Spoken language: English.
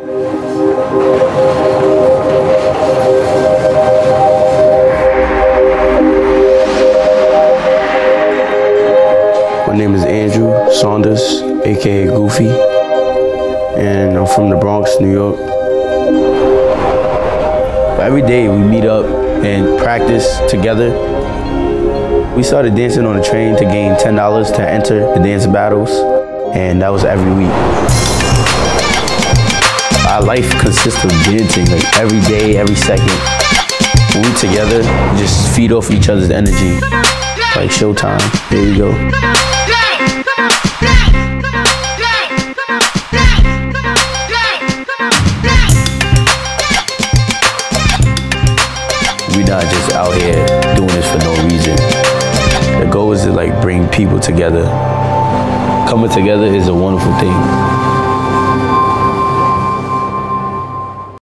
My name is Andrew Saunders, aka Goofy, and I'm from the Bronx, New York. Every day we meet up and practice together. We started dancing on a train to gain $10 to enter the dance battles, and that was every week. Our life consists of dancing, like every day, every second. When we together, we just feed off each other's energy, like Showtime. There you go. We're not just out here doing this for no reason. The goal is to like bring people together. Coming together is a wonderful thing.